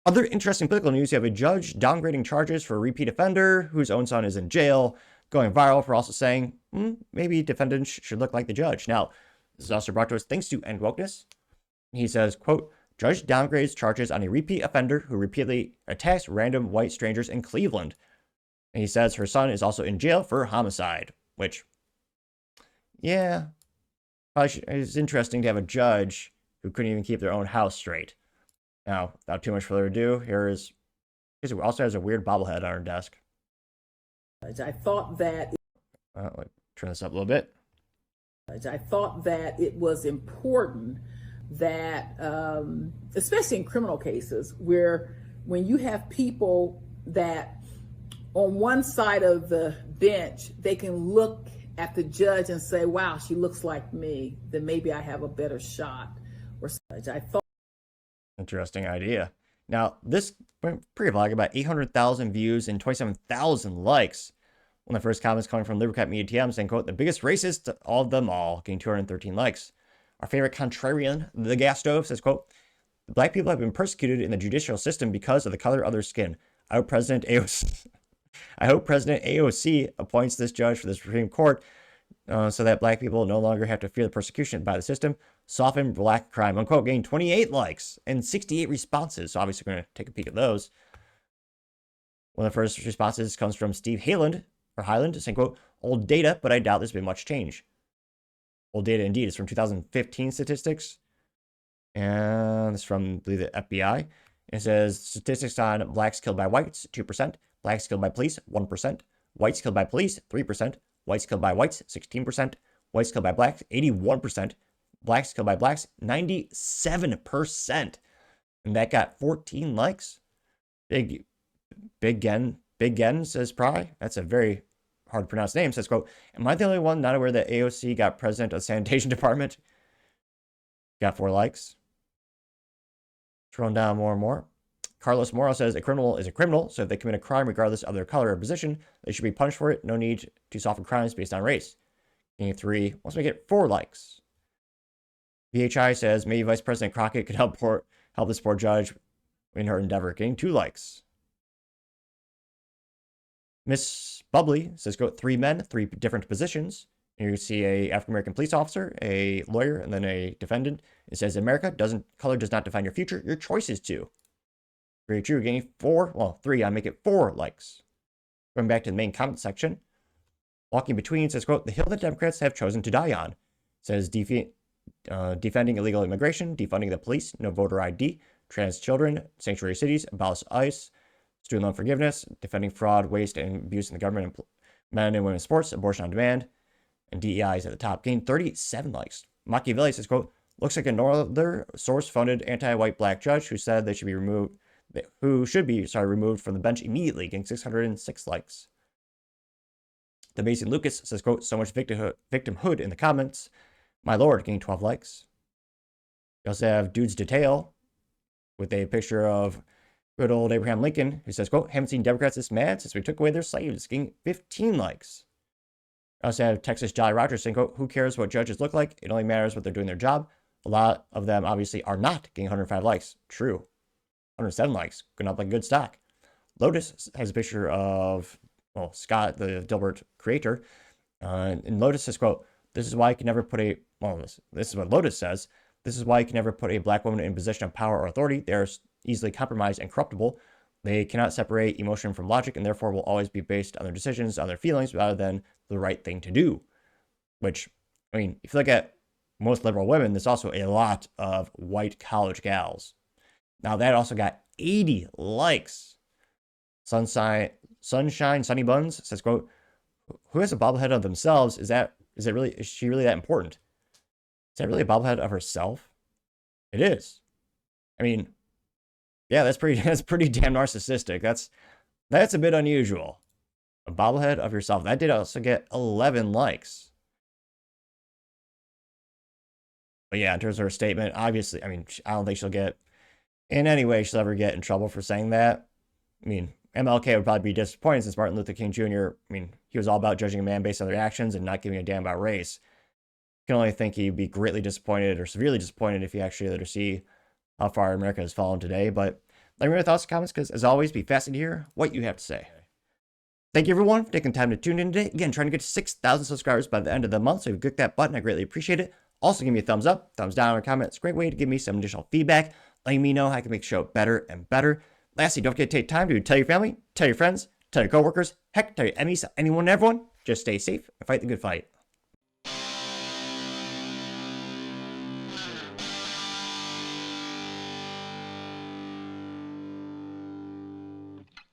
Other interesting political news, you have a judge downgrading charges for a repeat offender whose own son is in jail, going viral for also saying, maybe defendants should look like the judge. Now, this is also brought to us thanks to End Wokeness. He says, quote, judge downgrades charges on a repeat offender who repeatedly attacks random white strangers in Cleveland. And he says her son is also in jail for homicide, which, yeah, it's interesting to have a judge who couldn't even keep their own house straight. Now, without too much further ado, it also has a weird bobblehead on her desk. I thought that. Turn this up a little bit. I thought that it was important that, especially in criminal cases, where when you have people that on one side of the bench, they can look at the judge and say, wow, she looks like me, then maybe I have a better shot. Or I thought. Interesting idea. Now, this went pretty viral, about 800,000 views and 27,000 likes. One of the first comments coming from Libercat Media TM saying, quote, the biggest racist of them all, getting 213 likes. Our favorite contrarian, the gas stove, says, quote, black people have been persecuted in the judicial system because of the color of their skin. I hope President AOC appoints this judge for the Supreme Court so that black people no longer have to fear the persecution by the system. Soften black crime, unquote, getting 28 likes and 68 responses. So obviously we're going to take a peek at those. One of the first responses comes from Steve Highland, saying, quote, old data, but I doubt there's been much change. Old data indeed is from 2015 statistics. And it's from, I believe, the FBI. It says statistics on blacks killed by whites, 2%. Blacks killed by police, 1%. Whites killed by police, 3%. Whites killed by whites, 16%. Whites killed by blacks, 81%. Blacks killed by blacks, 97%. And that got 14 likes. Big Gen says Pry. That's a very hard to pronounce name. Says, quote, am I the only one not aware that AOC got president of the sanitation department? Got 4 likes. Scrolling down more and more. Carlos Moro says a criminal is a criminal, so if they commit a crime regardless of their color or position, they should be punished for it. No need to soften crimes based on race. Getting 3. Let's make it 4 likes. VHI says maybe Vice President Crockett could help this poor judge in her endeavor. Getting 2 likes. Miss Bubbly says, go 3 men, 3 different positions. And you see a African-American police officer, a lawyer, and then a defendant. It says, in America, color does not define your future. Your choices do. Very true. Getting 3. I make it 4 likes. Going back to the main comment section. Walking between says, quote, the hill that Democrats have chosen to die on. It says, defending illegal immigration, defunding the police, no voter ID, trans children, sanctuary cities, abolish ICE, student loan forgiveness, defending fraud, waste, and abuse in the government, men and women's sports, abortion on demand, and DEI is at the top. Gained 37 likes. Machiavelli says, quote, looks like another source-funded anti-white black judge who said they should be removed, removed from the bench immediately, getting 606 likes. The Mason Lucas says, quote, so much victimhood in the comments. My lord, getting 12 likes. You also have Dude's Detail with a picture of good old Abraham Lincoln, who says, quote, haven't seen Democrats this mad since we took away their slaves, getting 15 likes. I also have Texas Jolly Rogers saying, quote, who cares what judges look like? It only matters what they're doing their job. A lot of them obviously are not, getting 105 likes. True. 107 likes. Going up like good stock. Lotus has a picture of, Scott, the Dilbert creator. And Lotus says, quote, this is why you can never put this is what Lotus says. This is why you can never put a black woman in a position of power or authority. They are easily compromised and corruptible. They cannot separate emotion from logic and therefore will always be based on their decisions, on their feelings, rather than the right thing to do. Which, I mean, if you look at most liberal women, there's also a lot of white college gals. Now that also got 80 likes. Sunshine Sunny Buns says, quote, who has a bobblehead of themselves? Is she really that important? Is that really a bobblehead of herself? It is. I mean, yeah, that's pretty damn narcissistic. That's a bit unusual. A bobblehead of yourself. That did also get 11 likes. But yeah, in terms of her statement, obviously, I mean, I don't think she'll ever get in trouble for saying that. I mean, MLK would probably be disappointed since Martin Luther King Jr., I mean, he was all about judging a man based on their actions and not giving a damn about race. I can only think he'd be greatly disappointed or severely disappointed if he actually let her see how far America has fallen today. But Let me know your thoughts and comments, because as always, be fascinated to hear what you have to say. Thank you, everyone, for taking time to tune in today. Again, trying to get to 6,000 subscribers by the end of the month, so if you click that button, I greatly appreciate it. Also, give me a thumbs up, thumbs down, or comment. It's a great way to give me some additional feedback, letting me know how I can make the show better and better. Lastly, don't forget to take time to tell your family, tell your friends, tell your coworkers, heck, tell your enemies, anyone and everyone. Just stay safe and fight the good fight.